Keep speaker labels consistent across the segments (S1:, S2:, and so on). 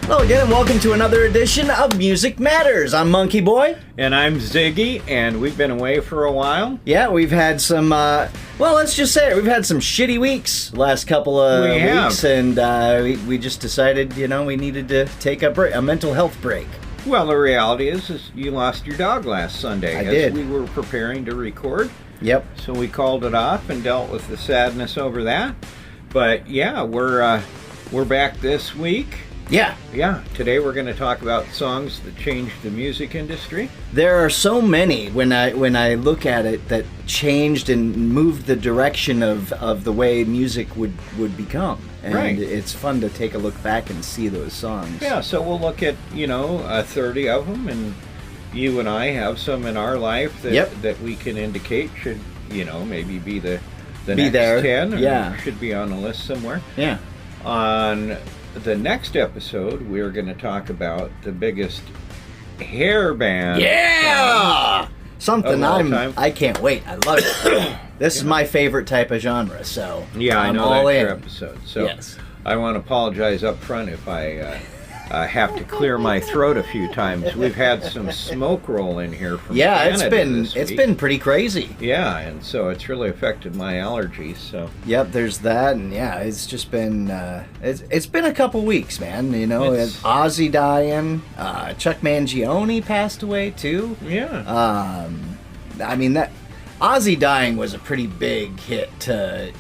S1: Hello again, and welcome to another edition of Music Matters. I'm MonkeyBoy.
S2: And I'm Ziggy, and we've been away for a while.
S1: Yeah, we've had some, well, let's just say it. We've had some shitty weeks last couple of weeks, and we just decided, we needed to take a mental health break.
S2: Well, the reality is you lost your dog last Sunday.
S1: I did.
S2: We were preparing to record.
S1: Yep.
S2: So we called it off and dealt with the sadness over that. But yeah, we're back this week.
S1: Yeah.
S2: Yeah. Today we're going to talk about songs that changed the music industry.
S1: There are so many when I look at it that changed and moved the direction of the way music would become. And
S2: right.
S1: It's fun to take a look back and see those songs.
S2: Yeah, so we'll look at, 30 of them, and you and I have some in our life that we can indicate should, maybe be the next
S1: there.
S2: 10. Or
S1: yeah.
S2: Should be on a list somewhere.
S1: Yeah.
S2: On the next episode, we're going to talk about the biggest hair band.
S1: Yeah! Something
S2: time.
S1: I can't wait. I love it. This is my favorite type of genre, so
S2: yeah, I
S1: I'm
S2: know
S1: all
S2: that's
S1: in.
S2: your episode. So
S1: yes.
S2: I want to apologize up front if I have to clear my throat a few times. We've had some smoke roll in here from Canada
S1: it's been pretty crazy.
S2: Yeah, and so it's really affected my allergies. So
S1: yep, there's that, and yeah, it's just been it's been a couple weeks, man. Ozzy dying, Chuck Mangione passed away too.
S2: Yeah.
S1: I mean that Ozzy dying was a pretty big hit to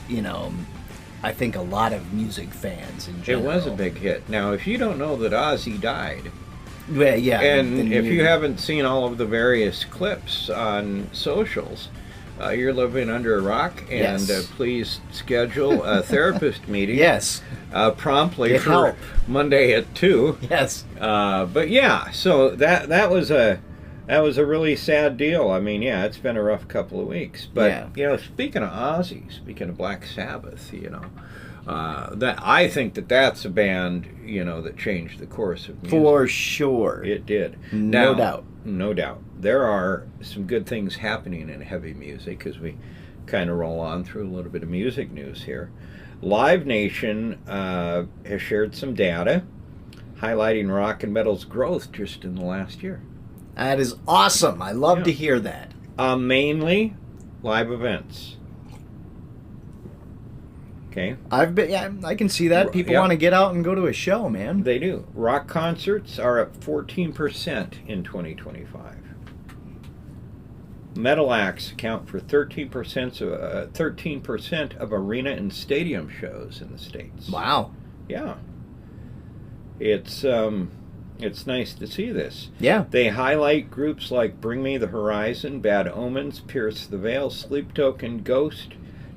S1: I think a lot of music fans in general.
S2: It was a big hit. Now, if you don't know that Ozzy died,
S1: well, yeah,
S2: and if you haven't seen all of the various clips on socials, you're living under a rock. And
S1: yes.
S2: Please schedule a therapist meeting.
S1: Yes,
S2: promptly
S1: get
S2: for
S1: help.
S2: Monday at 2.
S1: Yes,
S2: but yeah, so that was a really sad deal. I mean, yeah, it's been a rough couple of weeks. But speaking of Ozzy, speaking of Black Sabbath, that I think that's a band that changed the course of music.
S1: for sure.
S2: It did.
S1: No
S2: Now,
S1: doubt.
S2: No doubt. There are some good things happening in heavy music as we kind of roll on through a little bit of music news here. Live Nation has shared some data highlighting rock and metal's growth just in the last year.
S1: That is awesome. I love to hear that.
S2: Mainly live events. Okay.
S1: I can see that. People want to get out and go to a show, man.
S2: They do. Rock concerts are up 14% in 2025. Metal acts account for 13% of arena and stadium shows in the States.
S1: Wow.
S2: Yeah. It's nice to see this.
S1: Yeah.
S2: They highlight groups like Bring Me the Horizon, Bad Omens, Pierce the Veil, Sleep Token, Ghost,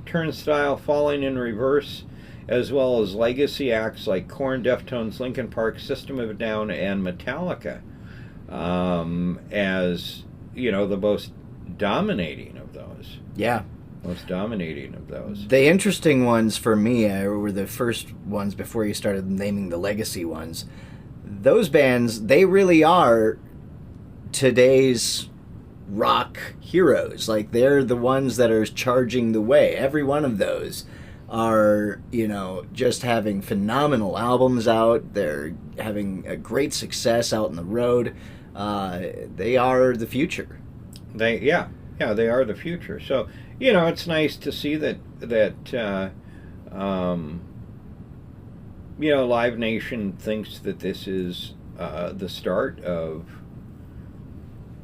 S2: Turnstile, Falling in Reverse, as well as legacy acts like Korn, Deftones, Linkin Park, System of a Down, and Metallica as, the most dominating of those.
S1: Yeah.
S2: Most dominating of those.
S1: The interesting ones for me were the first ones before you started naming the legacy ones. Those bands, they really are today's rock heroes. Like, they're the ones that are charging the way. Every one of those are, just having phenomenal albums out. They're having a great success out on the road. They are the future.
S2: They are the future. So, it's nice to see that Live Nation thinks that this is the start of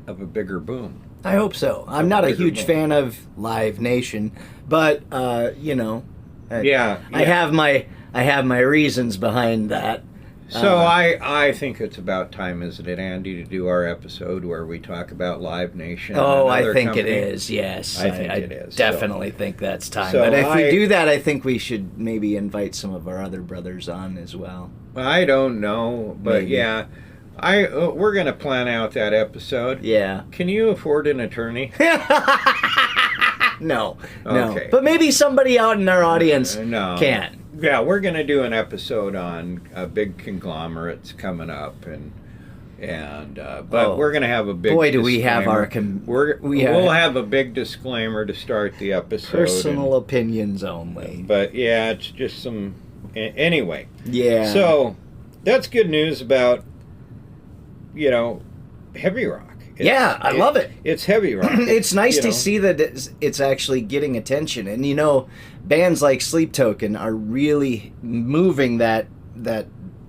S2: a bigger boom.
S1: I hope so. I'm not a huge fan of Live Nation, but I have my reasons behind that.
S2: So I think it's about time, isn't it, Andy, to do our episode where we talk about Live Nation?
S1: Oh, I think it is. Yes,
S2: I think it is.
S1: Definitely think that's time.
S2: So
S1: but if we do that, I think we should maybe invite some of our other brothers on as well.
S2: I don't know, but
S1: maybe.
S2: Yeah. We're going to plan out that episode.
S1: Yeah.
S2: Can you afford an attorney?
S1: No.
S2: Okay.
S1: But maybe somebody out in our audience can.
S2: Yeah, we're going to do an episode on big conglomerates coming up, but we're going to have a big.
S1: Boy, do we have our.
S2: We'll have a big disclaimer to start the episode.
S1: Personal opinions only.
S2: But yeah, it's just some. Anyway.
S1: Yeah.
S2: So, that's good news about, heavy rock.
S1: I love it.
S2: It's heavy rock.
S1: It's nice to see that it's actually getting attention. And, bands like Sleep Token are really moving that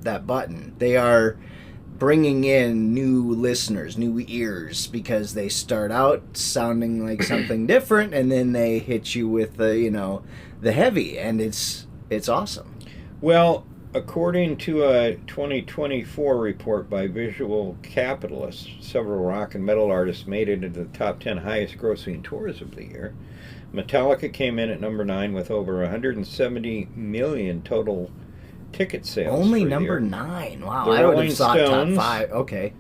S1: button. They are bringing in new listeners, new ears, because they start out sounding like something different, and then they hit you with the heavy, and it's awesome.
S2: Well, according to a 2024 report by Visual Capitalist, several rock and metal artists made it into the top 10 highest grossing tours of the year. Metallica came in at number 9 with over 170 million total ticket sales.
S1: Only number 9. Wow,
S2: the
S1: I would
S2: Rolling
S1: have thought
S2: Stones
S1: top 5. Okay.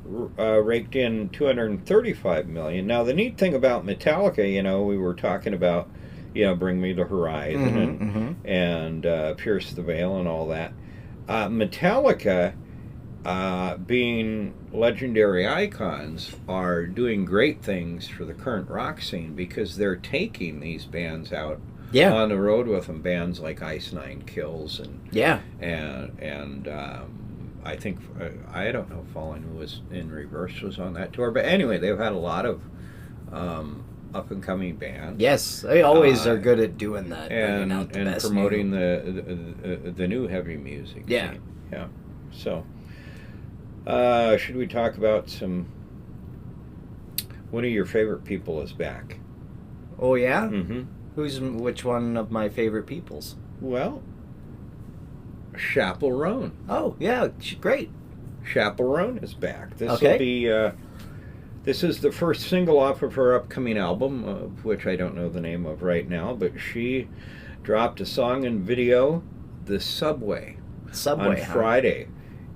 S2: Raked in 235 million. Now, the neat thing about Metallica, we were talking about, Bring Me the Horizon and Pierce the Veil and all that. Metallica, being legendary icons, are doing great things for the current rock scene because they're taking these bands out on the road with them. Bands like Ice Nine Kills and I think I don't know if Fallen was in Reverse was on that tour, but anyway, they've had a lot of up and coming bands.
S1: Yes, they always are good at doing that,
S2: and promoting the new heavy music.
S1: Yeah,
S2: scene. Yeah. So, should we talk about one of your favorite people is back?
S1: Oh yeah.
S2: Mm-hmm.
S1: Which one of my favorite peoples?
S2: Well, Chappell Roan.
S1: Oh yeah, great.
S2: Chappell Roan is back. This will be. This is the first single off of her upcoming album, of which I don't know the name of right now, but she dropped a song and video, "The Subway," on Friday.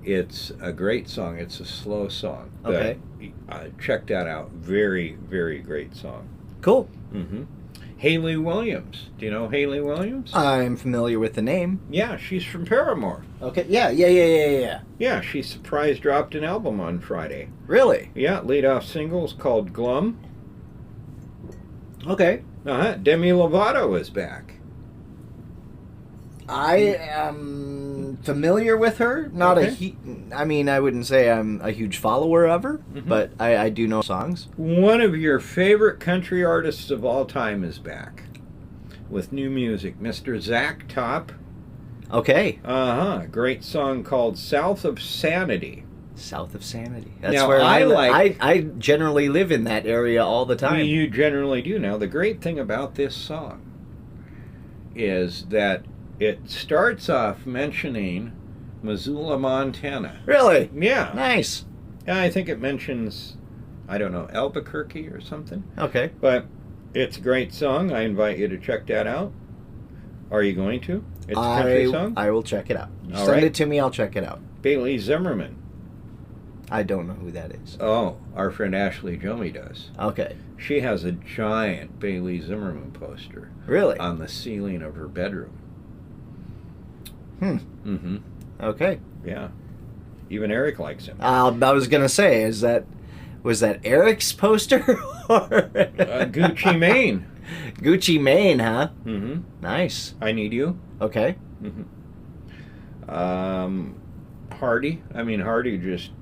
S2: It's a great song. It's a slow song.
S1: Okay.
S2: Check that out. Very, very great song.
S1: Cool.
S2: Mm-hmm. Hayley Williams. Do you know Hayley Williams?
S1: I'm familiar with the name.
S2: Yeah, she's from Paramore.
S1: Okay. Yeah.
S2: Yeah, she surprise dropped an album on Friday.
S1: Really?
S2: Yeah, lead-off single is called Glum.
S1: Okay.
S2: Demi Lovato is back.
S1: I am familiar with her. Not I wouldn't say I'm a huge follower of her, but I do know songs.
S2: One of your favorite country artists of all time is back with new music, Mr. Zach Top.
S1: Okay.
S2: Great song called South of Sanity.
S1: South of Sanity. That's
S2: now,
S1: where I generally live in that area all the time.
S2: You generally do. Now, the great thing about this song is that it starts off mentioning Missoula, Montana.
S1: Really?
S2: Yeah.
S1: Nice.
S2: Yeah, I think it mentions, I don't know, Albuquerque or something.
S1: Okay.
S2: But it's a great song. I invite you to check that out. Are you going to? It's a country song?
S1: I will check it out. Send it to me, I'll check it out.
S2: Bailey Zimmerman.
S1: I don't know who that is.
S2: Oh, our friend Ashley Jomi does.
S1: Okay.
S2: She has a giant Bailey Zimmerman poster.
S1: Really?
S2: On the ceiling of her bedroom.
S1: Mm-hmm. Okay.
S2: Yeah. Even Eric likes him.
S1: I was gonna say, was that Eric's poster or
S2: Gucci Mane?
S1: Gucci Mane, huh?
S2: Mm-hmm.
S1: Nice.
S2: I Need You.
S1: Okay.
S2: Mm-hmm. Hardy just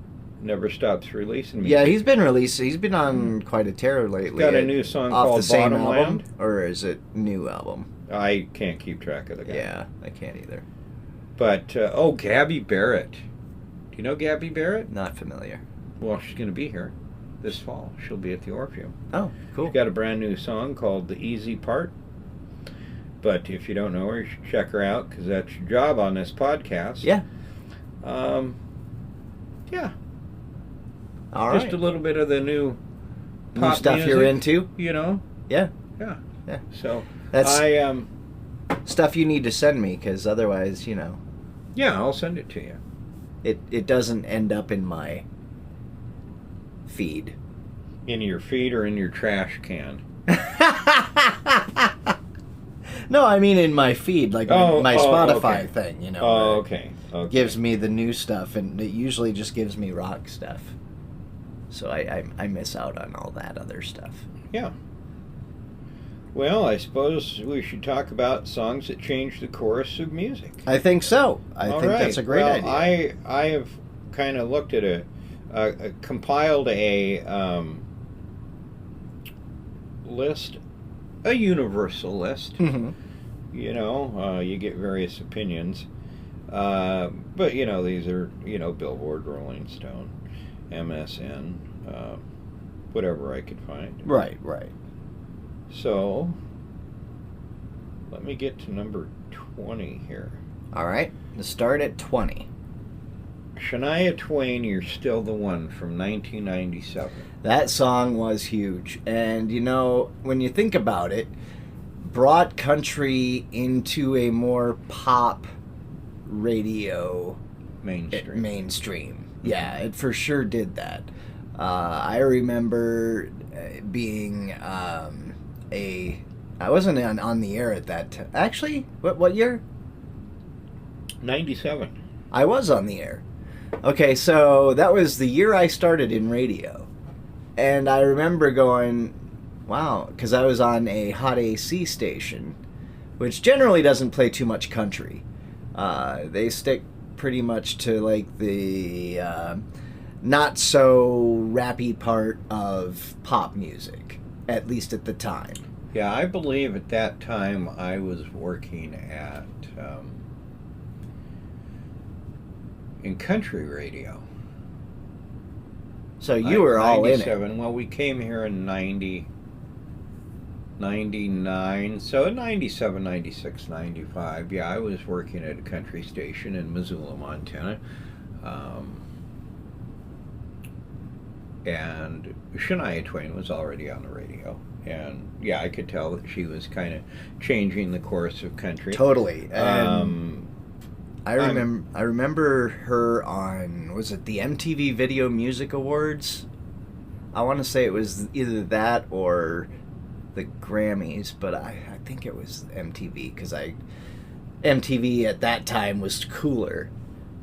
S2: never stops releasing music.
S1: Yeah, he's been on quite a tear lately.
S2: He's got a new song
S1: off
S2: called
S1: the same
S2: Bottom
S1: album,
S2: Land.
S1: or is it new album?
S2: I can't keep track of the guy.
S1: Yeah, I can't either.
S2: But, Gabby Barrett. Do you know Gabby Barrett?
S1: Not familiar.
S2: Well, she's going to be here this fall. She'll be at the Orpheum.
S1: Oh, cool.
S2: She's got a brand new song called The Easy Part. But if you don't know her, you should check her out, because that's your job on this podcast.
S1: Yeah.
S2: Yeah.
S1: All right.
S2: Just a little bit of the new pop
S1: stuff
S2: music,
S1: you're into?
S2: Yeah.
S1: Yeah.
S2: So,
S1: that's stuff you need to send me, because otherwise,
S2: Yeah, I'll send it to you.
S1: It doesn't end up in my feed.
S2: In your feed or in your trash can?
S1: No, I mean in my feed, like my Spotify thing,
S2: Oh, okay.
S1: Gives me the new stuff, and it usually just gives me rock stuff. So I miss out on all that other stuff.
S2: Yeah. Well, I suppose we should talk about songs that change the course of music.
S1: I think so. I think that's a great idea.
S2: I have kind of looked at compiled a list, a universal list.
S1: Mm-hmm.
S2: You know, you get various opinions. But, you know, these are, you know, Billboard, Rolling Stone, MSN, whatever I could find.
S1: Right.
S2: So, let me get to number 20 here.
S1: All right. Let's start at 20.
S2: Shania Twain, You're Still the One, from 1997.
S1: That song was huge. And, you know, when you think about it, brought country into a more pop radio mainstream. Yeah, it for sure did that. I remember being I wasn't on the air at that time. Actually, what year?
S2: 97.
S1: I was on the air. Okay, so that was the year I started in radio. And I remember going, wow, because I was on a hot AC station, which generally doesn't play too much country. They stick pretty much to like the not so rappy part of pop music, at least at the time.
S2: Yeah, I believe at that time I was working at in country radio.
S1: So you were all in it.
S2: Well, we came here in 99, so in 97, 96, 95, yeah, I was working at a country station in Missoula, Montana. And Shania Twain was already on the radio. And yeah, I could tell that she was kind of changing the course of country.
S1: Totally. I remember her on, was it the MTV Video Music Awards? I want to say it was either that or the Grammys, but I think it was MTV, because MTV at that time was cooler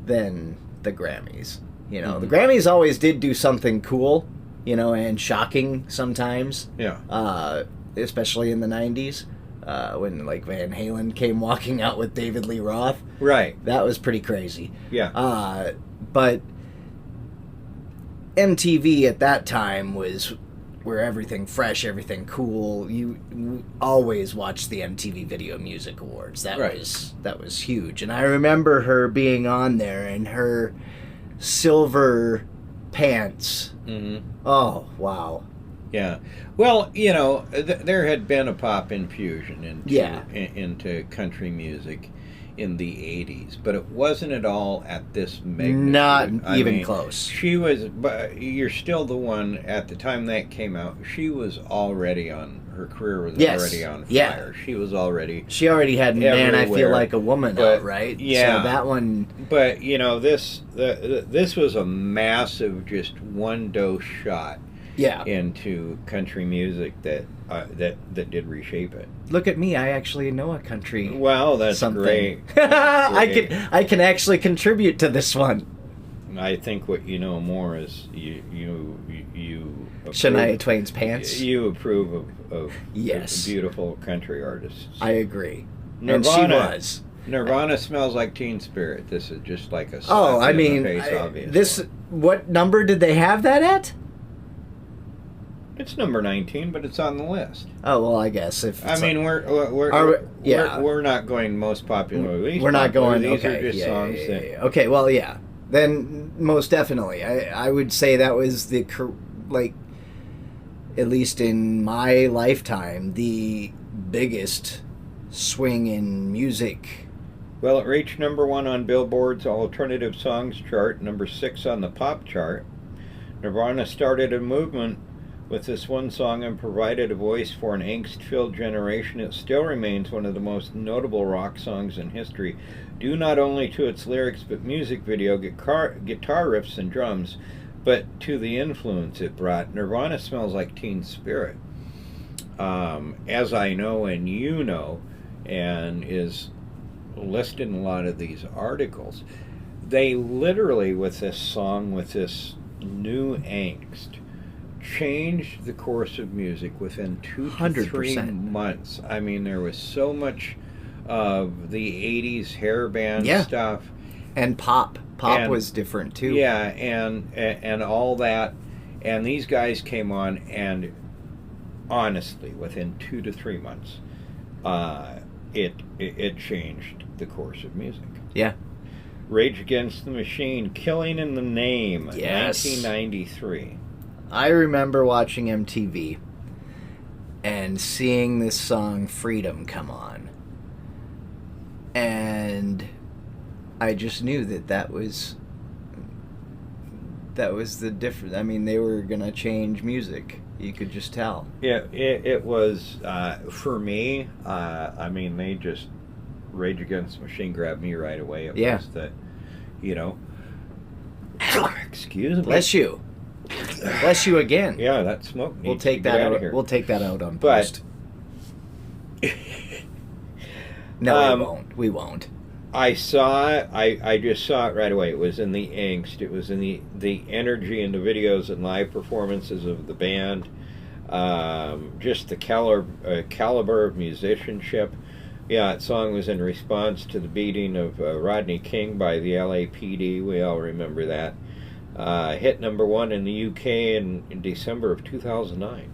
S1: than the Grammys. You know, the Grammys always did do something cool, you know, and shocking sometimes.
S2: Yeah.
S1: Especially in the 90s. When like Van Halen came walking out with David Lee Roth.
S2: Right.
S1: That was pretty crazy.
S2: Yeah.
S1: But MTV at that time was where everything fresh, everything cool. You always watched the MTV Video Music Awards. That was huge. And I remember her being on there in her silver pants.
S2: Mm-hmm.
S1: Oh, wow.
S2: Yeah. Well, you know, there had been a pop infusion into country music in the 80s, but it wasn't at all at this magnitude.
S1: Not even close.
S2: She was, but You're Still the One, at the time that came out, she was already on, her career was already on fire.
S1: Yeah.
S2: She already
S1: had Man, I Feel Like a Woman out, right?
S2: Yeah.
S1: So that one...
S2: But, you know, this was a massive, just one dose shot.
S1: Yeah.
S2: Into country music that did reshape it.
S1: Look at me! I actually know a country.
S2: Well, that's
S1: something.
S2: Great.
S1: I can actually contribute to this one.
S2: I think what you know more is you
S1: Shania Twain's pants.
S2: You approve of
S1: yes,
S2: beautiful country artists.
S1: I agree.
S2: Nirvana,
S1: and she was.
S2: Nirvana Smells Like Teen Spirit. This is just like a
S1: slap
S2: in the face, obviously.
S1: This, what number did they have that at?
S2: It's number 19, but it's on the list.
S1: Oh well, I guess if
S2: we're not going most popular release.
S1: We're not going.
S2: These
S1: okay,
S2: are just songs that.
S1: Okay, well, yeah. Then most definitely, I would say that was the at least in my lifetime, the biggest swing in music.
S2: Well, it reached number 1 on Billboard's Alternative Songs chart, number 6 on the pop chart. Nirvana started a movement with this one song and provided a voice for an angst-filled generation. It still remains one of the most notable rock songs in history, due not only to its lyrics but music video, guitar riffs and drums, but to the influence it brought. Nirvana Smells Like Teen Spirit, as I know and you know, and is listed in a lot of these articles, they literally, with this song, with this new angst, changed the course of music within 2 to
S1: 100%.
S2: 3 months. I mean, there was so much of the 80s hair band stuff.
S1: And pop. Pop was different, too.
S2: Yeah, and all that. And these guys came on, and honestly, within 2 to 3 months, it changed the course of music.
S1: Yeah.
S2: Rage Against the Machine, Killing in the Name,
S1: Yes.
S2: 1993.
S1: I remember watching MTV and seeing this song Freedom come on. And I just knew that was the difference. I mean, they were going to change music. You could just tell.
S2: Yeah, it was, for me, I mean, they just, Rage Against the Machine grabbed me right away. It was the, excuse me.
S1: Bless you. Bless you again.
S2: Yeah, that smoke needs
S1: We'll take
S2: to
S1: that
S2: get
S1: out.
S2: of here.
S1: We'll take that out on post. No, we won't. We won't.
S2: I saw it. I just saw it right away. It was in the angst. It was in the energy in the videos and live performances of the band. Just the caliber of musicianship. Yeah, that song was in response to the beating of Rodney King by the LAPD. We all remember that. Hit #1 in the UK in December of 2009.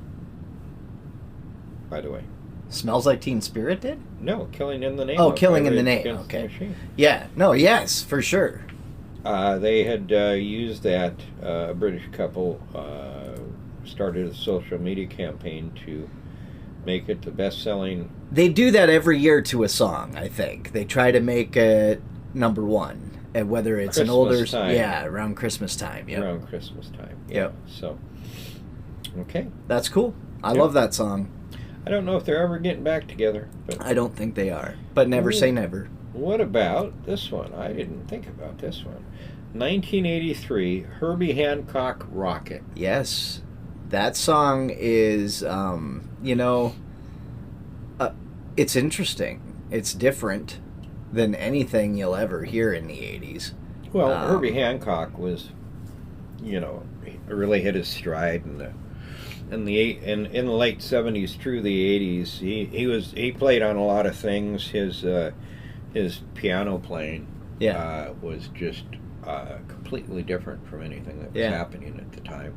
S2: By the way.
S1: Smells Like Teen Spirit did?
S2: No, Killing in the Name.
S1: Oh, Killing in the Name. Okay. Yeah. No, yes, for sure.
S2: They had used that. A British couple started a social media campaign to make it the best-selling.
S1: They do that every year to a song, I think. They try to make it #1. And whether it's
S2: Christmas
S1: an older...
S2: time.
S1: Yeah, around Christmas time. Yep.
S2: Around Christmas time.
S1: Yep.
S2: So, okay.
S1: That's cool. I love that song.
S2: I don't know if they're ever getting back together. But
S1: I don't think they are. But never say never.
S2: What about this one? I didn't think about this one. 1983, Herbie Hancock, Rocket.
S1: Yes. That song is, it's interesting. It's different than anything you'll ever hear in the 80s.
S2: Well, Herbie Hancock was, he really hit his stride in the late 70s through the 80s. He played on a lot of things. His piano playing was just completely different from anything that was happening at the time.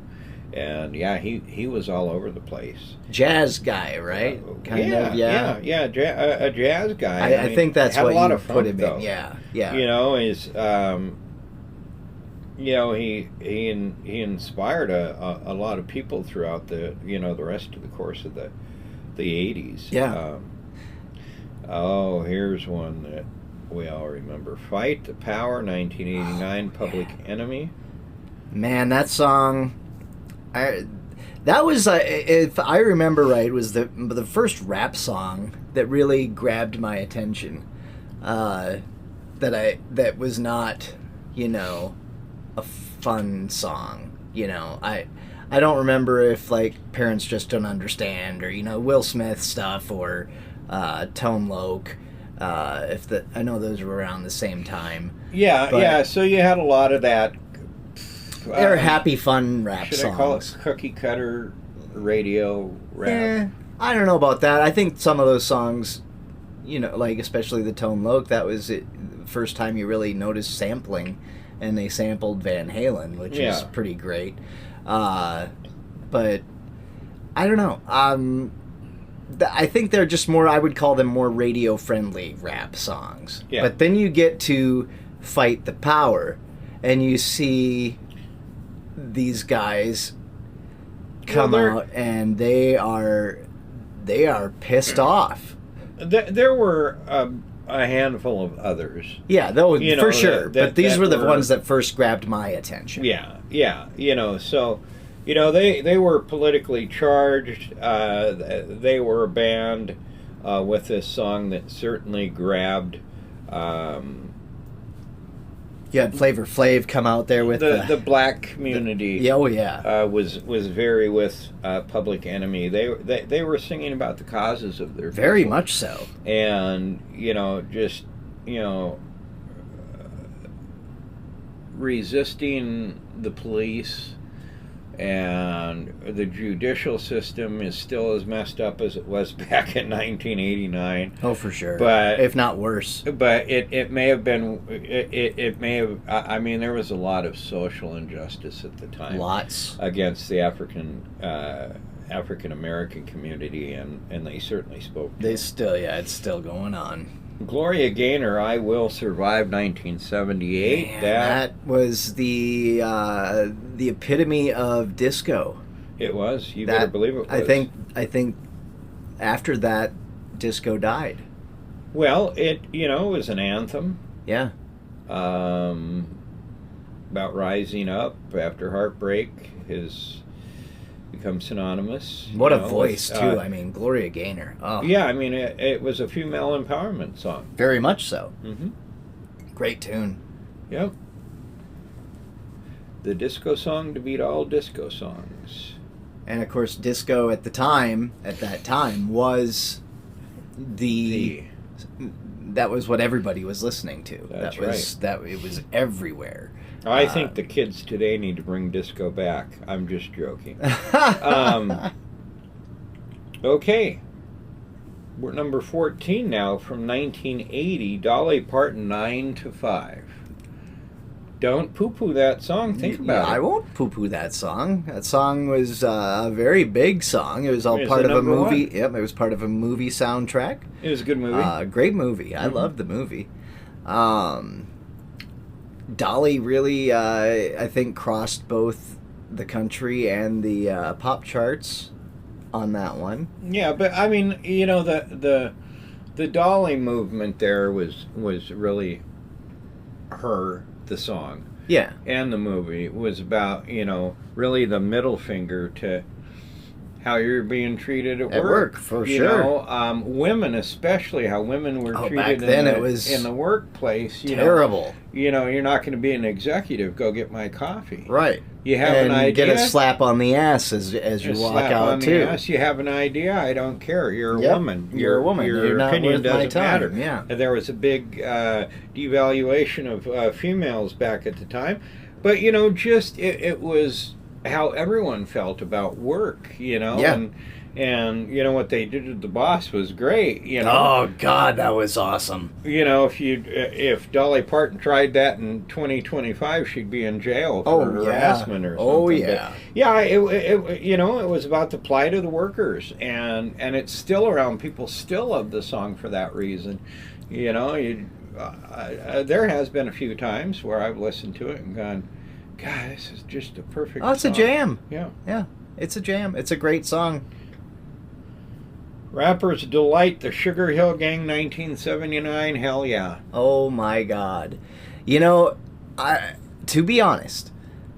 S2: And he was all over the place.
S1: Jazz guy, right?
S2: A jazz guy.
S1: I think that's what
S2: a lot
S1: you
S2: of funk,
S1: put him
S2: though.
S1: in. Yeah.
S2: He inspired a lot of people throughout the rest of the course of the 80s.
S1: Yeah.
S2: Here's one that we all remember. Fight the Power, 1989, Public Enemy.
S1: Man, that song, that was, if I remember right, was the first rap song that really grabbed my attention. That was not, a fun song. I don't remember if Parents Just Don't Understand or Will Smith stuff or Tone Loc. I know those were around the same time.
S2: Yeah. So you had a lot of that.
S1: They're happy, fun rap songs.
S2: Should I call it cookie cutter radio rap?
S1: I don't know about that. I think some of those songs, especially the Tone Loc, that was it, the first time you really noticed sampling, and they sampled Van Halen, which is pretty great. But I don't know. I think they're just more, I would call them more radio-friendly rap songs. Yeah. But then you get to Fight the Power, and you see these guys come out, and they are pissed off.
S2: There were a handful of others.
S1: Yeah, for sure. But these were the ones that first grabbed my attention.
S2: Yeah. So, they were politically charged. They were a band with this song that certainly grabbed.
S1: You had Flavor Flav come out there with
S2: the black community. Was very with Public Enemy. They were singing about the causes of their people.
S1: Very much so.
S2: And resisting the police and the judicial system is still as messed up as it was back in 1989.
S1: Oh, for sure.
S2: But
S1: if not worse.
S2: But it may have been. It may have. I mean, there was a lot of social injustice at the time.
S1: Lots
S2: against the African American community, and they certainly spoke.
S1: They still, it's still going on.
S2: Gloria Gaynor, "I Will Survive," 1978.
S1: Man, that was the epitome of disco.
S2: It was. You better believe it was.
S1: I think after that, disco died.
S2: Well, it was an anthem.
S1: Yeah.
S2: About rising up after heartbreak. Become synonymous.
S1: What a voice, too. I mean, Gloria Gaynor. Oh.
S2: Yeah, I mean, it was a female empowerment song.
S1: Very much so.
S2: Mm-hmm.
S1: Great tune.
S2: Yep. The disco song to beat all disco songs.
S1: And, of course, disco at that time, was that was what everybody was listening to.
S2: That's
S1: right. It was everywhere.
S2: I think the kids today need to bring disco back. I'm just joking. Okay. We're number 14 now from 1980. Dolly Parton, 9 to 5. Don't poo-poo that song. Think about it.
S1: I won't poo-poo that song. That song was a very big song. It was all part of a movie.
S2: One?
S1: Yep, it was part of a movie soundtrack.
S2: It was a good movie.
S1: Great movie. I loved the movie. Dolly really, I think, crossed both the country and the pop charts on that one.
S2: Yeah, but I mean, the Dolly movement there was really the song.
S1: Yeah.
S2: And the movie was about, really the middle finger to how you're being treated at work.
S1: For sure.
S2: Women, especially how women were treated
S1: back then, it was
S2: in the workplace.
S1: Terrible.
S2: You're not going to be an executive. Go get my coffee.
S1: Right.
S2: You have an idea.
S1: Get a slap on the ass as you walk out too.
S2: You have an idea. I don't care. You're a woman.
S1: You're a woman.
S2: Your
S1: not
S2: opinion
S1: worth my
S2: doesn't matter.
S1: Yeah.
S2: There was a big devaluation of females back at the time, but just it was how everyone felt about work.
S1: Yeah.
S2: And what they did to the boss was great.
S1: Oh God, that was awesome.
S2: If Dolly Parton tried that in 2025, she'd be in jail for harassment or something.
S1: Oh yeah.
S2: But, yeah, it was about the plight of the workers, and it's still around. People still love the song for that reason. There has been a few times where I've listened to it and gone, God, this is just a perfect
S1: song. It's a jam.
S2: Yeah.
S1: Yeah, it's a jam. It's a great song.
S2: Rapper's Delight, the Sugar Hill Gang, 1979. Hell yeah.
S1: Oh my God. To be honest,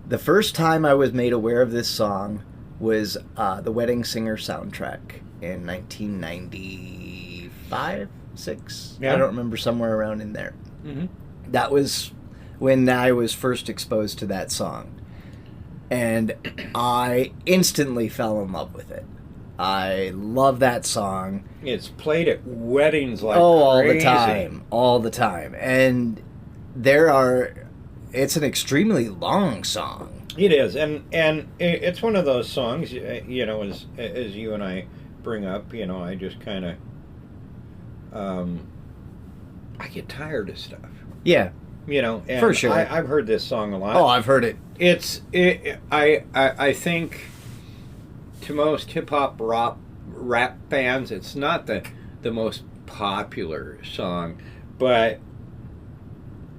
S1: the first time I was made aware of this song was the Wedding Singer soundtrack in 1995, 6. Yeah. I don't remember, somewhere around in there.
S2: Mm-hmm.
S1: That was when I was first exposed to that song. And I instantly fell in love with it. I love that song.
S2: It's played at weddings like
S1: crazy. All the time. And it's an extremely long song.
S2: It is, and it's one of those songs, as you and I bring up, I just kind of, I get tired of stuff.
S1: Yeah.
S2: And
S1: for sure.
S2: I've heard this song a lot.
S1: Oh, I've heard it.
S2: I think to most hip-hop rap fans, it's not the most popular song, but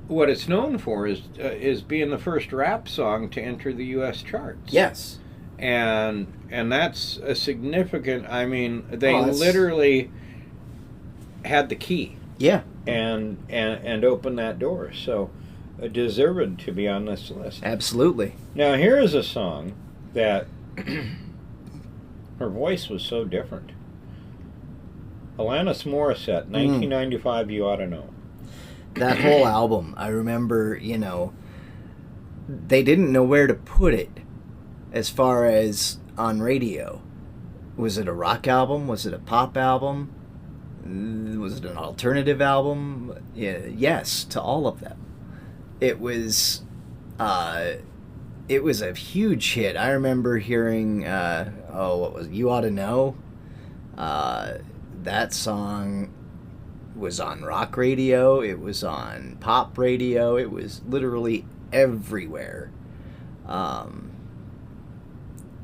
S2: what it's known for is being the first rap song to enter the U.S. charts.
S1: Yes.
S2: And that's a significant, they literally had the key.
S1: Yeah.
S2: And opened that door. So deserved to be on this list.
S1: Absolutely.
S2: Now here is a song that her voice was so different. Alanis Morissette, 1995, You Ought to Know.
S1: That whole album, I remember, they didn't know where to put it as far as on radio. Was it a rock album? Was it a pop album? Was it an alternative album? Yes, to all of them. It was it was a huge hit. I remember hearing, what was it? You Ought to Know? That song was on rock radio. It was on pop radio. It was literally everywhere. And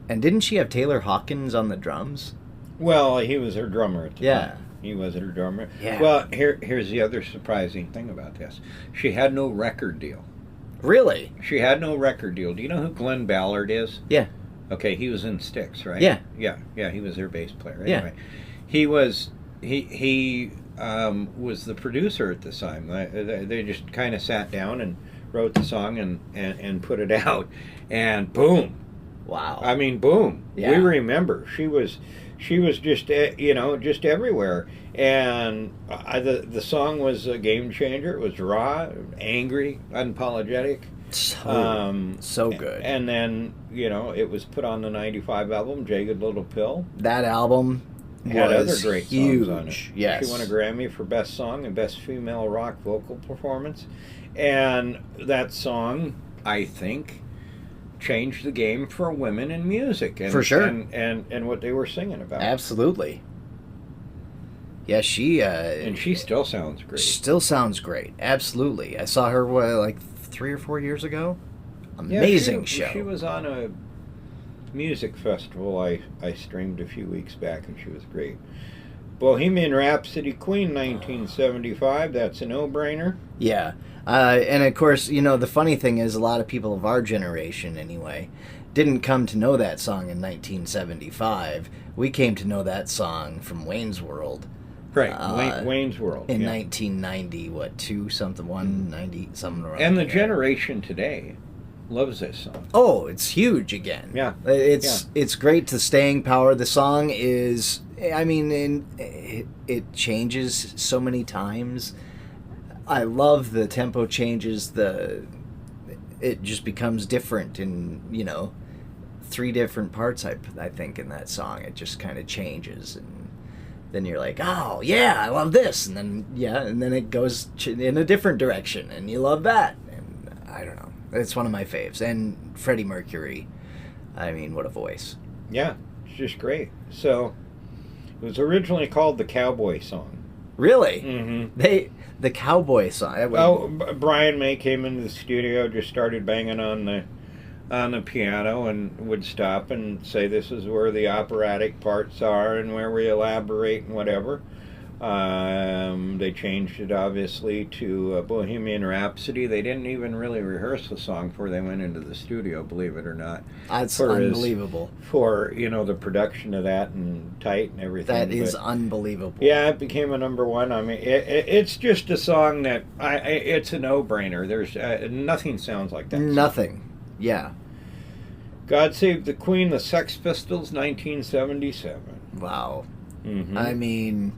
S1: didn't she have Taylor Hawkins on the drums?
S2: Well, he was her drummer at the
S1: Yeah.
S2: time. He was her drummer.
S1: Yeah.
S2: Well, here's the other surprising thing about this. She had no record deal.
S1: Really?
S2: She had no record deal. Do you know who Glenn Ballard is?
S1: Yeah.
S2: Okay, he was in Styx, right?
S1: Yeah.
S2: Yeah, he was their bass player.
S1: Yeah.
S2: Anyway, he was the producer at the time. They just kind of sat down and wrote the song and put it out, and boom.
S1: Wow.
S2: I mean, boom.
S1: Yeah.
S2: We remember. She was just just everywhere, and the song was a game changer. It was raw, angry, unapologetic.
S1: So good.
S2: And then it was put on the '95 album, Jagged Little Pill.
S1: That album
S2: had other
S1: was
S2: great
S1: huge.
S2: songs on it.
S1: Yes.
S2: She won a Grammy for Best Song and Best Female Rock Vocal Performance, and that song, I think, changed the game for women in music. And,
S1: for sure.
S2: And what they were singing about.
S1: Absolutely. Yeah, she...
S2: and she still sounds great.
S1: Still sounds great. Absolutely. I saw her, like 3 or 4 years ago? Amazing show.
S2: She was on a music festival I streamed a few weeks back, and she was great. Bohemian Rhapsody Queen, 1975. That's a no-brainer.
S1: Yeah. And of course, the funny thing is a lot of people of our generation, anyway, didn't come to know that song in 1975. We came to know that song from Wayne's World.
S2: Right, Wayne's World.
S1: In 1990, 190, something around
S2: And the
S1: there.
S2: generation today loves this song.
S1: Oh, it's huge again.
S2: Yeah.
S1: It's great. The staying power. The song is, it changes so many times. I love the tempo changes. It just becomes different in 3 different parts. I think in that song it just kind of changes, and then you're like, oh yeah, I love this, and then it goes in a different direction, and you love that, and I don't know. It's one of my faves, and Freddie Mercury. I mean, what a voice.
S2: Yeah, it's just great. So it was originally called the Cowboy Song.
S1: Really?
S2: Mm-hmm.
S1: The Cowboy Song.
S2: Brian May came into the studio, just started banging on the piano, and would stop and say, "This is where the operatic parts are, and where we elaborate and whatever." They changed it obviously to Bohemian Rhapsody. They didn't even really rehearse the song before they went into the studio, believe it or not.
S1: That's unbelievable.
S2: For the production of that and tight and everything.
S1: That is unbelievable.
S2: Yeah, it became a #1. I mean, it's just a song that it's a no-brainer. There's nothing sounds like that.
S1: Nothing.
S2: Song.
S1: Yeah.
S2: God Save the Queen, the Sex Pistols, 1977.
S1: Wow.
S2: Mm-hmm.
S1: I mean,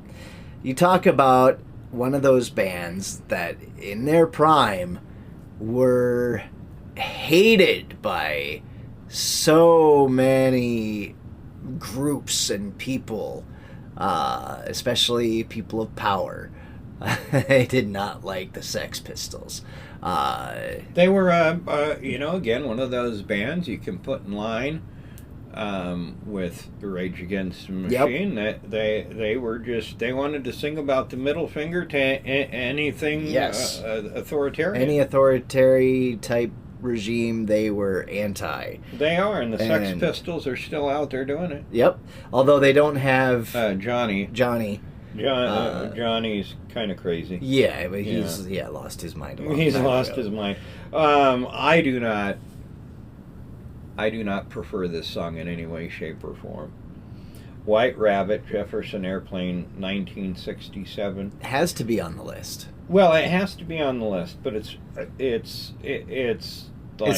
S1: you talk about one of those bands that in their prime were hated by so many groups and people, especially people of power. They did not like the Sex Pistols.
S2: They were, again, one of those bands you can put in line with Rage Against the Machine.
S1: Yep.
S2: They wanted to sing about the middle finger to anything authoritarian.
S1: Any authoritarian type regime, they were anti.
S2: They are, and the Sex Pistols are still out there doing it.
S1: Yep. Although they don't have
S2: Johnny. Johnny's kind of crazy.
S1: Yeah, but he's lost his mind.
S2: He's lost his mind. I do not prefer this song in any way, shape, or form. White Rabbit, Jefferson Airplane, 1967.
S1: Has to be on the list.
S2: Well, it has to be on the list, but it's like,
S1: it's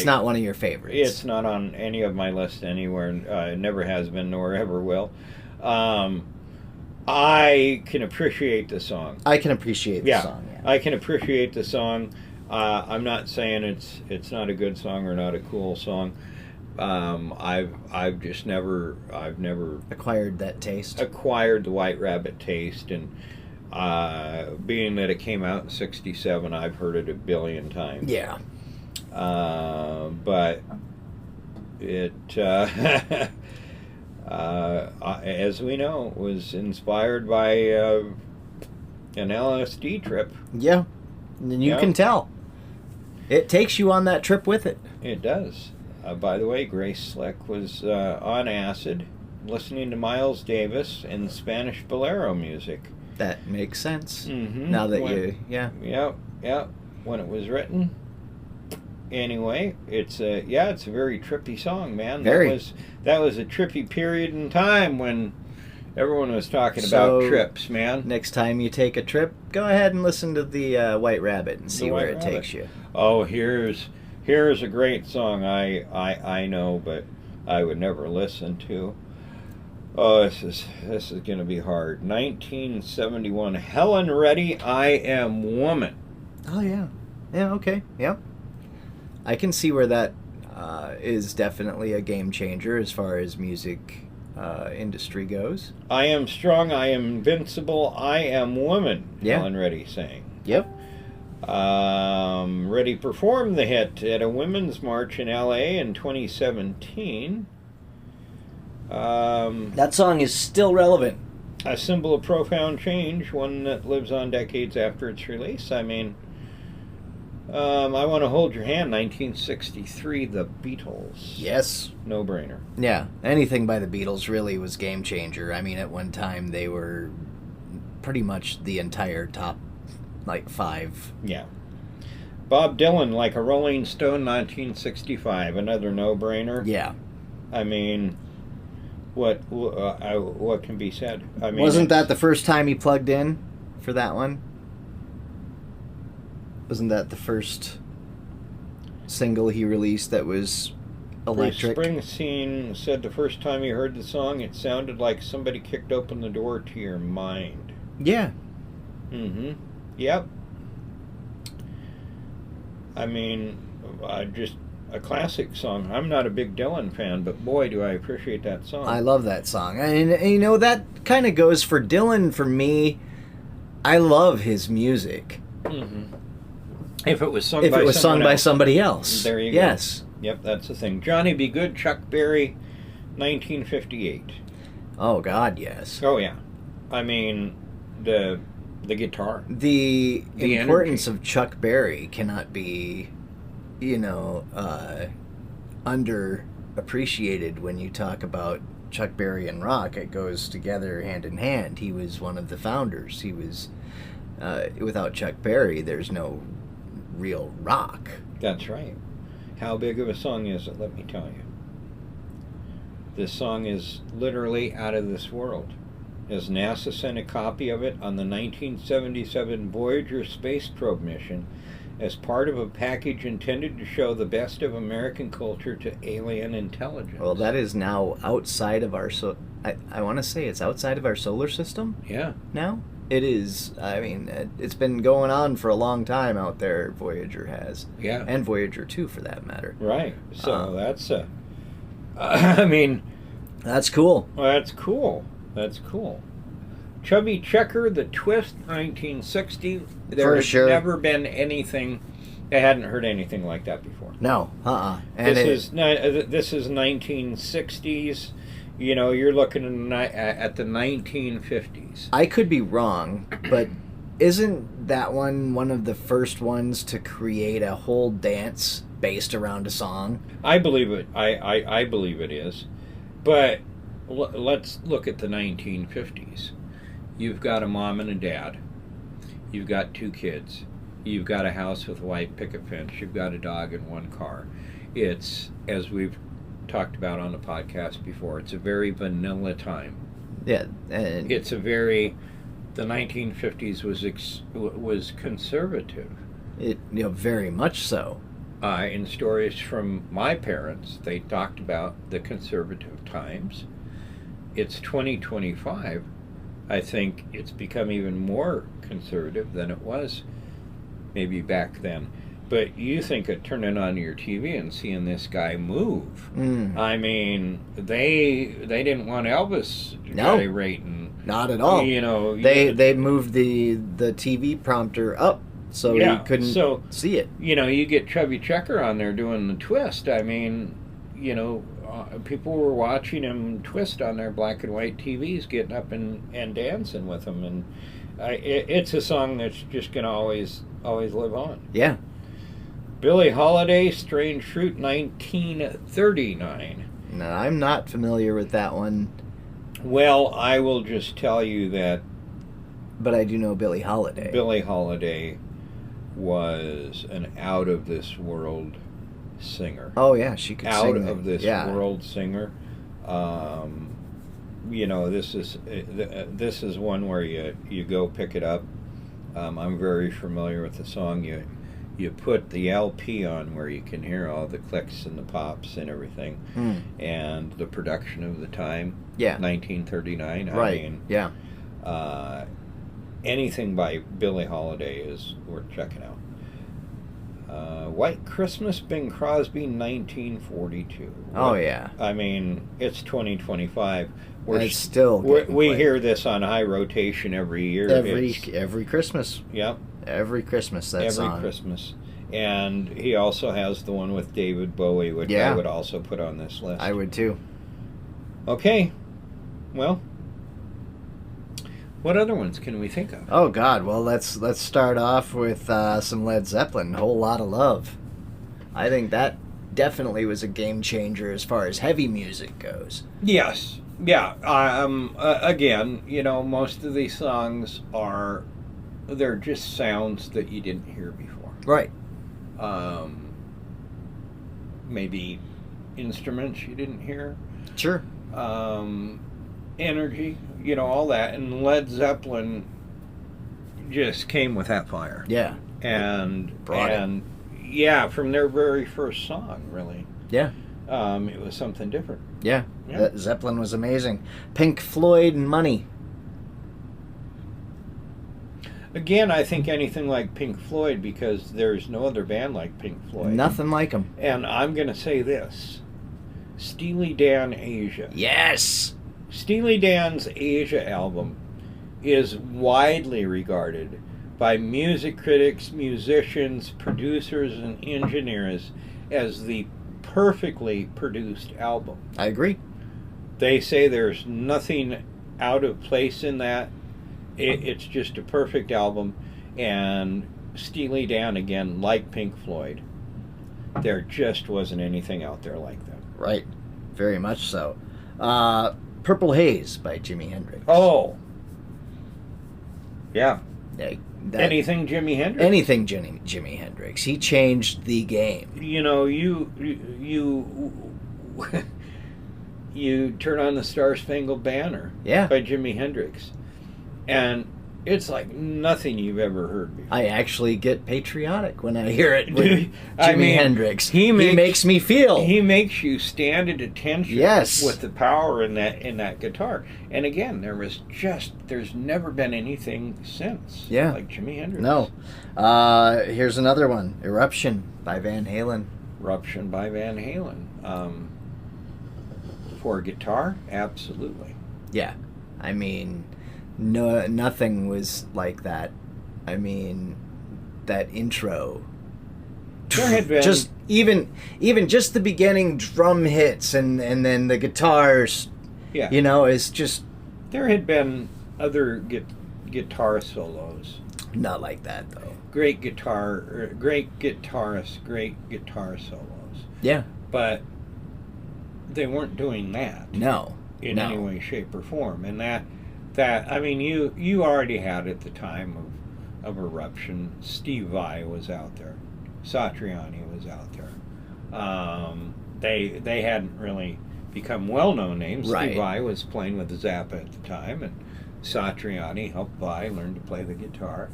S1: not one of your favorites.
S2: It's not on any of my lists anywhere. It never has been, nor ever will. I can appreciate the song.
S1: I can appreciate the song. Yeah.
S2: I can appreciate the song. I'm not saying it's not a good song or not a cool song. I've just never
S1: acquired that taste.
S2: Acquired the White Rabbit taste, and being that it came out in '67, I've heard it a billion times.
S1: Yeah.
S2: But It, as we know, was inspired by an LSD trip.
S1: Yeah, and you can tell. It takes you on that trip with it.
S2: It does. By the way, Grace Slick was on acid, listening to Miles Davis and Spanish bolero music.
S1: That makes sense.
S2: Mm-hmm.
S1: Now that
S2: Yeah. When it was written. Anyway, it's a very trippy song, man.
S1: Very.
S2: That was a trippy period in time when everyone was talking about trips, man.
S1: Next time you take a trip, go ahead and listen to the White Rabbit and see where it takes you.
S2: Oh, here's a great song I know, but I would never listen to. Oh, this is going to be hard. 1971, Helen Reddy, I Am Woman.
S1: Oh yeah, okay, yep. I can see where that is definitely a game changer as far as music industry goes.
S2: I am strong, I am invincible, I am woman.
S1: Yeah.
S2: Helen Reddy sang.
S1: Yep.
S2: Reddy performed the hit at a women's march in L.A. in 2017.
S1: That song is still relevant.
S2: A symbol of profound change, one that lives on decades after its release. I mean, I Want to Hold Your Hand, 1963, The Beatles.
S1: Yes.
S2: No brainer.
S1: Yeah, anything by the Beatles really was game changer. I mean, at one time they were pretty much the entire top, 5.
S2: Yeah. Bob Dylan, Like a Rolling Stone, 1965, another no brainer.
S1: Yeah.
S2: I mean, what can be said? I mean,
S1: wasn't that the first time he plugged in for that one? Wasn't that the first single he released that was electric?
S2: Bruce Springsteen said the first time he heard the song, it sounded like somebody kicked open the door to your mind.
S1: Yeah.
S2: Mm-hmm. Yep. I mean, just a classic song. I'm not a big Dylan fan, but boy, do I appreciate that song.
S1: I love that song. And that kind of goes for Dylan for me. I love his music.
S2: Mm-hmm. If it was sung
S1: by somebody else.
S2: There you go.
S1: Yes.
S2: Yep, that's the thing. Johnny Be Good, Chuck Berry, 1958.
S1: Oh, God, yes.
S2: Oh, yeah. I mean, the guitar.
S1: The importance
S2: energy
S1: of Chuck Berry cannot be, underappreciated when you talk about Chuck Berry and rock. It goes together hand in hand. He was one of the founders. He was, without Chuck Berry, there's no real rock.
S2: That's right. How big of a song is it? Let me tell you. This song is literally out of this world. As NASA sent a copy of it on the 1977 Voyager space probe mission as part of a package intended to show the best of American culture to alien intelligence.
S1: Well, that is now outside of our I want to say it's outside of our solar system.
S2: Yeah.
S1: Now? It is. I mean, it's been going on for a long time out there, Voyager has.
S2: Yeah.
S1: And Voyager 2, for that matter.
S2: Right. So that's I mean,
S1: that's cool.
S2: Well, that's cool. That's cool. Chubby Checker, The Twist, 1960. There has never been anything. I hadn't heard anything like that before.
S1: No.
S2: And this is 1960s. You're looking at the 1950s.
S1: I could be wrong, but isn't that one of the first ones to create a whole dance based around a song?
S2: I believe it. I believe it is. But let's look at the 1950s. You've got a mom and a dad. You've got 2 kids. You've got a house with a white picket fence. You've got a dog and 1 car. It's, as we've talked about on the podcast before, it's a very vanilla time.
S1: Yeah.
S2: It's a very... The 1950s was conservative.
S1: It very much so.
S2: In stories from my parents, they talked about the conservative times. It's 2025. I think it's become even more conservative than it was maybe back then. But you think of turning on your TV and seeing this guy move. I mean, they didn't want Elvis gyrating.
S1: Not at all. They moved the TV prompter up so you couldn't see it.
S2: You get Chubby Checker on there doing the twist. I mean, people were watching him twist on their black and white TVs, getting up and dancing with him, and it's a song that's just going to always live on.
S1: Yeah.
S2: Billie Holiday, Strange Fruit, 1939.
S1: No, I'm not familiar with that one.
S2: Well, I will just tell you that.
S1: But I do know Billie Holiday.
S2: Billie Holiday was an out-of-this-world singer.
S1: Oh, yeah, she could sing.
S2: Out-of-this-world singer. This is one where you go pick it up. I'm very familiar with the song. You put the LP on where you can hear all the clicks and the pops and everything, and the production of the time.
S1: Yeah,
S2: 1939.
S1: Right.
S2: I mean,
S1: yeah.
S2: Anything by Billie Holiday is worth checking out. White Christmas, Bing Crosby, 1942.
S1: Oh, yeah.
S2: I mean, it's 2025.
S1: It's still
S2: we hear this on high rotation every year.
S1: Every Christmas.
S2: Yep.
S1: Every Christmas, that song.
S2: Every Christmas. And he also has the one with David Bowie, which I would also put on this list.
S1: I would too.
S2: Okay. Well, what other ones can we think of?
S1: Oh God! Well, let's start off with some Led Zeppelin. Whole Lot of Love. I think that definitely was a game changer as far as heavy music goes.
S2: Yes. Yeah. Again, most of these songs they're just sounds that you didn't hear before.
S1: Right.
S2: Maybe instruments you didn't hear.
S1: Sure.
S2: Energy, all that, and Led Zeppelin just came with that fire.
S1: Yeah.
S2: And
S1: it.
S2: Yeah, from their very first song, really.
S1: Yeah.
S2: It was something different.
S1: Yeah. Zeppelin was amazing. Pink Floyd and Money.
S2: Again, I think anything like Pink Floyd, because there's no other band like Pink Floyd.
S1: Nothing like them.
S2: And I'm going to say this. Steely Dan Asia.
S1: Yes!
S2: Steely Dan's Asia album is widely regarded by music critics, musicians, producers, and engineers as the perfectly produced album.
S1: I agree.
S2: They say there's nothing out of place in that. It's just a perfect album. And Steely Dan, again, like Pink Floyd, there just wasn't anything out there like that.
S1: Right. Very much so. Purple Haze by Jimi Hendrix.
S2: Oh. Yeah.
S1: Anything
S2: Jimi Hendrix.
S1: Anything Jimi Hendrix. He changed the game.
S2: You turn on the Star Spangled Banner by Jimi Hendrix, and it's like nothing you've ever heard before.
S1: I actually get patriotic when I hear it with Jimi Hendrix. He makes me feel.
S2: He makes you stand at attention with the power in that guitar. And again, there's never been anything since like Jimi Hendrix.
S1: No. Here's another one. Eruption by Van Halen.
S2: Eruption by Van Halen. For guitar, absolutely.
S1: Yeah. I mean, no, nothing was like that. I mean, that intro.
S2: There had been
S1: just even just the beginning drum hits and then the guitars.
S2: Yeah.
S1: It's just.
S2: There had been other guitar solos.
S1: Not like that though.
S2: Great guitarists, great guitar solos.
S1: Yeah.
S2: But they weren't doing that.
S1: No.
S2: In any way, shape, or form. And that I mean, you already had at the time of Eruption, Steve Vai was out there. Satriani was out there. They hadn't really become well-known names.
S1: Right.
S2: Steve Vai was playing with Zappa at the time, and Satriani helped Vai learn to play the guitar.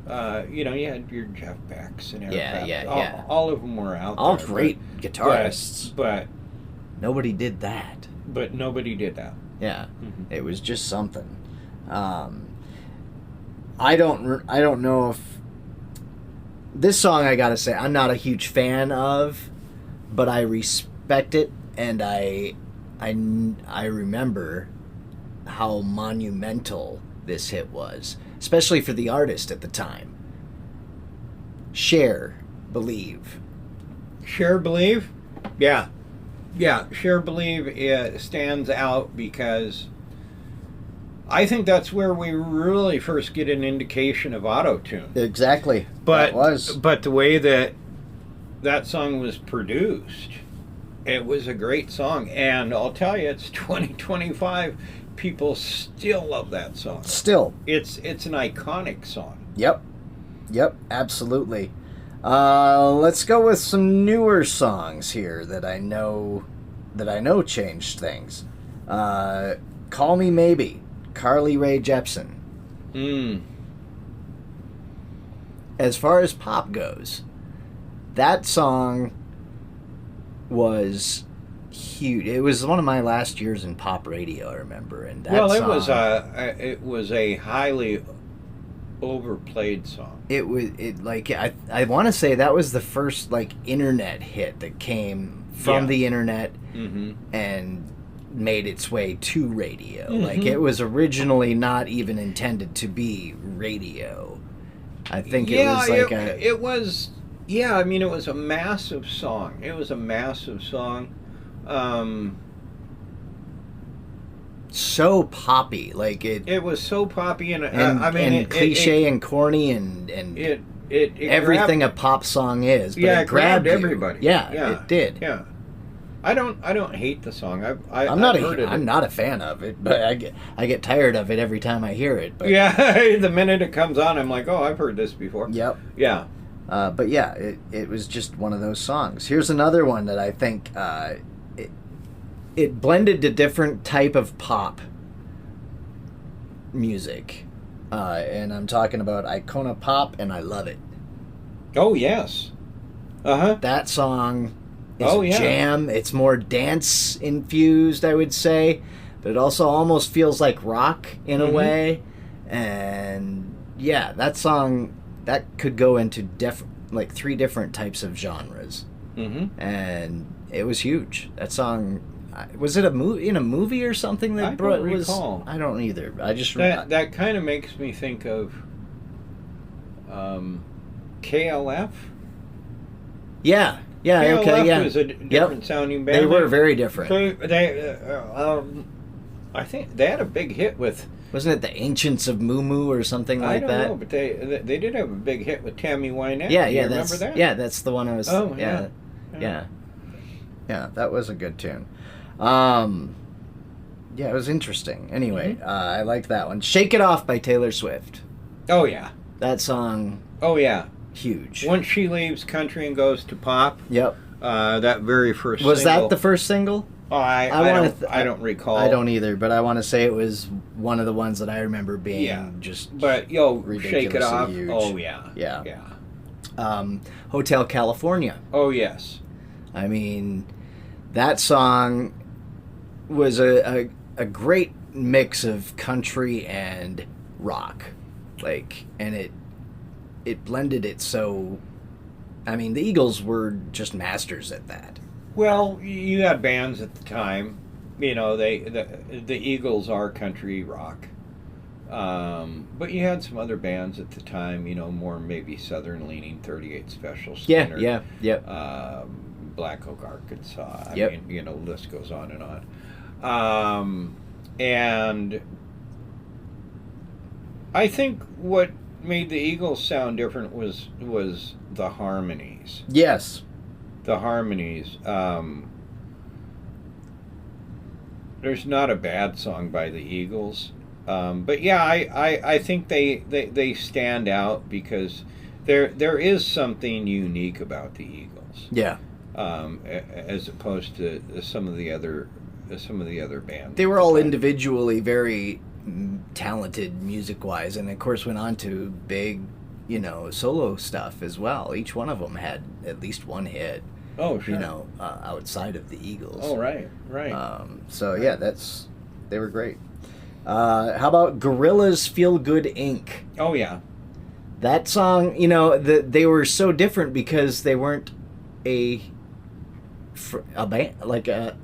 S2: You had your Jeff Becks and Eric Clapton. All of them were out there.
S1: All great guitarists.
S2: But
S1: nobody did that.
S2: But nobody did that.
S1: Yeah. Mm-hmm. It was just something. I don't know if this song, I gotta say, I'm not a huge fan of, but I respect it, and I remember how monumental this hit was, especially for the artist at the time. Cher, Believe.
S2: Cher, Believe? Yeah. Yeah, Sure Believe it stands out because I think that's where we really first get an indication of auto-tune.
S1: Exactly.
S2: But the way that song was produced, it was a great song. And I'll tell you, it's 2025. People still love that song.
S1: Still.
S2: It's an iconic song.
S1: Yep, absolutely. Let's go with some newer songs here that I know changed things. Call Me Maybe, Carly Rae Jepsen. As far as pop goes, that song was huge. It was one of my last years in pop radio, I remember. And that
S2: it was a highly overplayed song.
S1: I want to say that was the first like internet hit that came from the internet and made its way to radio. Like it was originally not even intended to be radio. I think it was like
S2: it was I mean, it was a massive song.
S1: So poppy, like
S2: it was so poppy and
S1: cliche and corny and
S2: it
S1: everything a pop song is. But it grabbed
S2: everybody.
S1: Yeah, it did.
S2: Yeah, I don't hate the song.
S1: I'm not a fan of it, but I get tired of it every time I hear it. But
S2: yeah, the minute it comes on, I'm like, oh, I've heard this before.
S1: Yep.
S2: Yeah.
S1: But yeah, it was just one of those songs. Here's another one that I think it blended a different type of pop music. And I'm talking about Icona Pop, and I love it.
S2: Oh, yes. Uh-huh.
S1: That song is a jam. It's more dance-infused, I would say. But it also almost feels like rock in a way. And yeah, that song, that could go into like 3 different types of genres. And it was huge. That song... Was it in a movie or something that
S2: I don't recall.
S1: I don't either. I just
S2: that kind of makes me think of KLF.
S1: Yeah.
S2: KLF
S1: okay. Yeah.
S2: was a different sounding band.
S1: They were very different.
S2: I think they had a big hit with.
S1: Wasn't it the Ancients of Moo Moo or something like that?
S2: I don't know, but they did have a big hit with Tammy Wynette.
S1: Yeah.
S2: Remember that?
S1: Yeah, that's the one I was.
S2: Oh
S1: yeah, that was a good tune. Yeah, it was interesting. Anyway, I liked that one. Shake It Off by Taylor Swift.
S2: Oh, yeah.
S1: That song.
S2: Oh, yeah.
S1: Huge.
S2: Once she leaves country and goes to pop.
S1: Yep.
S2: That very first
S1: was
S2: single.
S1: that the first single?
S2: Oh, I don't recall.
S1: I don't either, but I want to say it was one of the ones that I remember being just
S2: But, Shake It Off.
S1: Huge.
S2: Oh, yeah.
S1: Yeah. Hotel California.
S2: Oh, yes.
S1: I mean, that song was a great mix of country and rock, and it blended it so. I mean, the Eagles were just masters at that.
S2: Well, you had bands at the time, the Eagles are country rock, but you had some other bands at the time, more maybe southern leaning, 38 Special Standard.
S1: Yeah.
S2: Black Oak, Arkansas. I mean, the list goes on and on. And I think what made the Eagles sound different was the harmonies.
S1: Yes.
S2: The harmonies. There's not a bad song by the Eagles. But yeah, I think they stand out because there is something unique about the Eagles.
S1: Yeah.
S2: As opposed to some of the other bands.
S1: They were all individually very talented music-wise, and of course went on to big, solo stuff as well. Each one of them had at least one hit.
S2: Oh, sure.
S1: Outside of the Eagles.
S2: Oh, right.
S1: So yeah, they were great. How about Gorillaz Feel Good Inc.?
S2: Oh yeah.
S1: That song, they were so different because they weren't a band, like a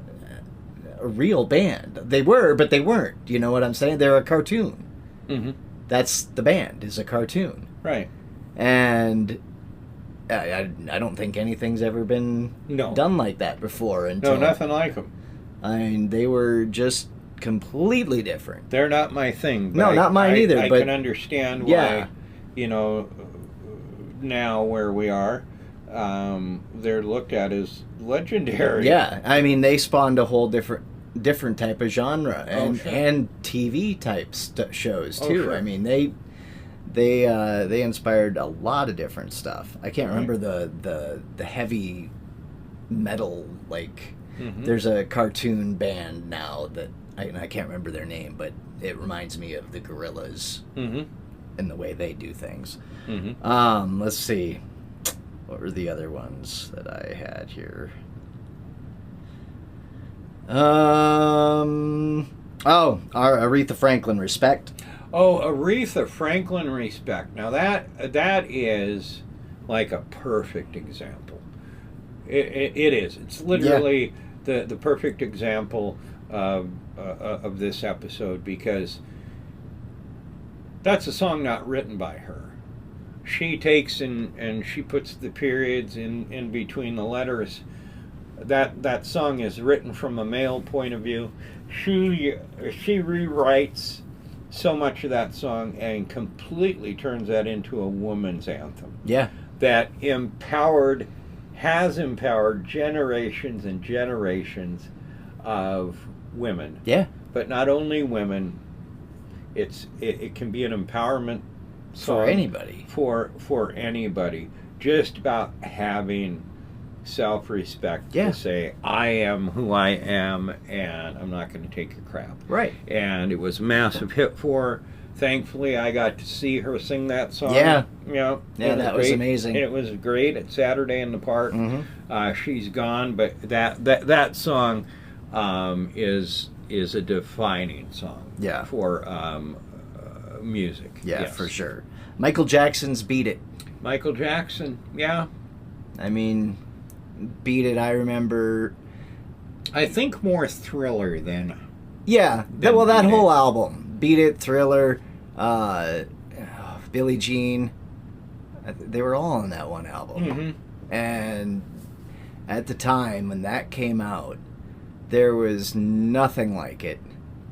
S1: real band. They were, but they weren't. You know what I'm saying? They're a cartoon. That's the band, is a cartoon.
S2: Right.
S1: And I don't think anything's ever been
S2: No.
S1: done like that before. Until,
S2: No, nothing like them.
S1: I mean, they were just completely different.
S2: They're not my thing.
S1: No, not mine either.
S2: I
S1: but
S2: can understand
S1: yeah.
S2: why, now where we are, they're looked at as legendary.
S1: Yeah, I mean, they spawned a whole different type of genre and
S2: sure.
S1: and TV type shows too.
S2: Sure.
S1: I mean, they inspired a lot of different stuff. I can't remember the heavy metal, like there's a cartoon band now that I can't remember their name, but it reminds me of the Gorillaz in the way they do things. Let's see, what were the other ones that I had here? Our Aretha Franklin, Respect.
S2: Oh, Aretha Franklin, Respect. Now that is like a perfect example. It is. It's literally the perfect example of this episode, because that's a song not written by her. She takes and she puts the periods in between the letters. That song is written from a male point of view. She rewrites so much of that song and completely turns that into a woman's anthem.
S1: Yeah.
S2: That has empowered generations and generations of women.
S1: Yeah.
S2: But not only women, it can be an empowerment song
S1: for anybody.
S2: For anybody. Just about having self-respect to say, I am who I am, and I'm not going to take your crap.
S1: Right.
S2: And it was a massive hit for her. Thankfully, I got to see her sing that song.
S1: Yeah.
S2: Yeah,
S1: that was amazing.
S2: And it was great at Saturday in the Park. She's gone, but that song is a defining song for music.
S1: Yeah,
S2: yes.
S1: for sure. Michael Jackson's Beat It.
S2: Michael Jackson, yeah.
S1: I mean, Beat It, I remember.
S2: I think more Thriller than.
S1: Yeah, that whole album. Beat It, Thriller, Billie Jean. They were all on that one album. And at the time when that came out, there was nothing like it.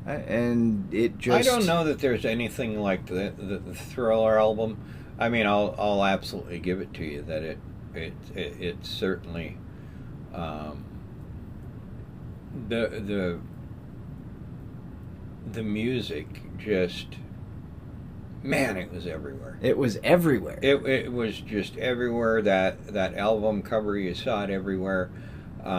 S1: And it just.
S2: I don't know that there's anything like the Thriller album. I mean, I'll absolutely give it to you that it certainly the music just, man, it was everywhere.
S1: It was everywhere.
S2: It was just everywhere. That album cover, you saw it everywhere. We're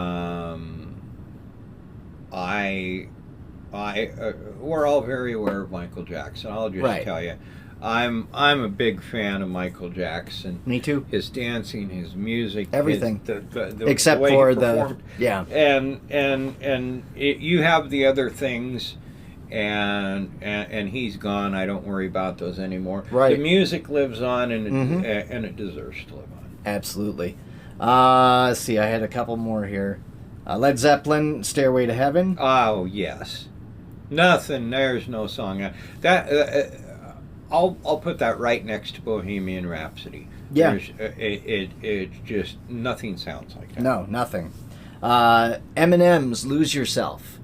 S2: all very aware of Michael Jackson. I'll just tell you, I'm a big fan of Michael Jackson.
S1: Me too.
S2: His dancing, his music,
S1: everything,
S2: the
S1: except
S2: way
S1: for
S2: he performed.
S1: And
S2: you have the other things, and he's gone. I don't worry about those anymore.
S1: Right.
S2: The music lives on, and it deserves to live on.
S1: Absolutely. Let's see. I had a couple more here. Led Zeppelin, Stairway to Heaven.
S2: Oh yes, nothing. There's no song that. I'll put that right next to Bohemian Rhapsody.
S1: Yeah.
S2: It just, nothing sounds like that.
S1: No, nothing. Eminem's Lose Yourself.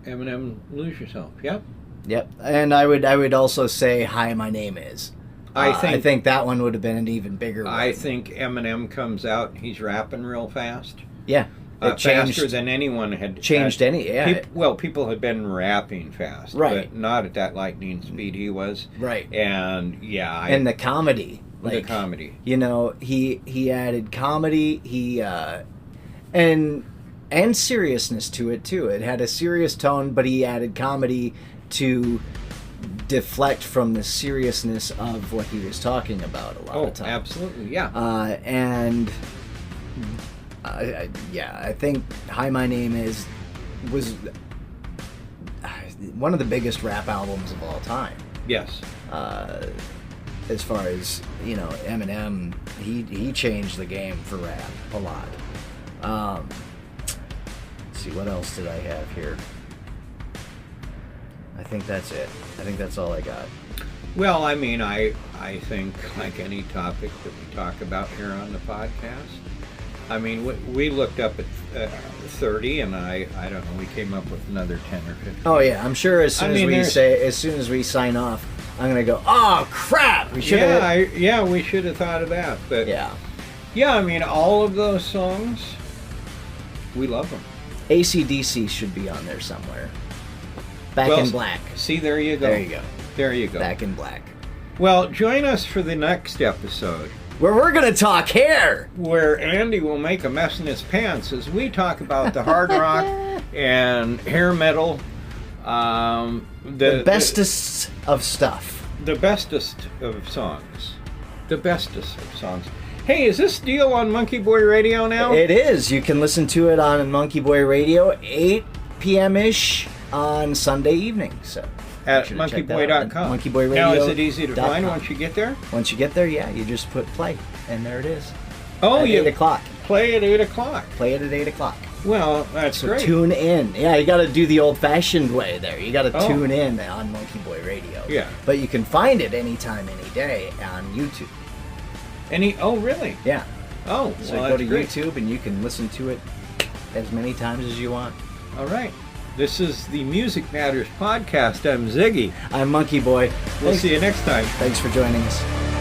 S2: Eminem, Lose Yourself. Yep.
S1: Yep. And I would also say Hi, My Name Is. I think that one would have been an even bigger one.
S2: I think Eminem comes out and he's rapping real fast.
S1: Yeah. It changed,
S2: faster than anyone had
S1: changed any. Yeah.
S2: People had been rapping fast,
S1: right?
S2: But not at that lightning speed he was,
S1: right?
S2: And
S1: and the comedy,
S2: the comedy.
S1: You know, he added comedy, and seriousness to it too. It had a serious tone, but he added comedy to deflect from the seriousness of what he was talking about a lot of times.
S2: Absolutely, yeah.
S1: I think Hi, My Name Is was one of the biggest rap albums of all time.
S2: Yes.
S1: As far as, Eminem, he changed the game for rap a lot. Let's see, what else did I have here? I think that's it. I think that's all I got.
S2: Well, I mean, I think like any topic that we talk about here on the podcast, I mean, we looked up at 30, and I don't know, we came up with another 10 or 15.
S1: Oh yeah, I'm sure as soon as we sign off, I'm gonna go, oh crap, we should have.
S2: We should have thought of that. But
S1: yeah,
S2: I mean, all of those songs, we love them.
S1: AC/DC should be on there somewhere. Back in Black.
S2: See, there you go.
S1: There you go.
S2: There you go.
S1: Back in Black.
S2: Well, join us for the next episode,
S1: where we're going to talk hair.
S2: Where Andy will make a mess in his pants as we talk about the hard rock and hair metal.
S1: The bestest of stuff.
S2: The bestest of songs. The bestest of songs. Hey, is this deal on MonkeyBoy Radio now?
S1: It is. You can listen to it on MonkeyBoy Radio, 8 p.m.-ish on Sunday evening. So
S2: at monkeyboy.com.
S1: MonkeyBoy Radio.
S2: Now, is it easy to find once you get there?
S1: Once you get there, yeah, you just put play, and there it is.
S2: Oh,
S1: at 8 o'clock.
S2: Play at 8 o'clock.
S1: Play it at 8 o'clock.
S2: Well, that's
S1: so
S2: great.
S1: Tune in. Yeah, you got to do the old-fashioned way there. You got to tune in on MonkeyBoy Radio.
S2: Yeah.
S1: But you can find it anytime, any day on YouTube.
S2: Oh, really?
S1: Yeah.
S2: Oh,
S1: so go to YouTube and you can listen to it as many times as you want.
S2: All right. This is the Music Matters Podcast. I'm Ziggy.
S1: I'm MonkeyBoy.
S2: We'll see you next time.
S1: Thanks for joining us.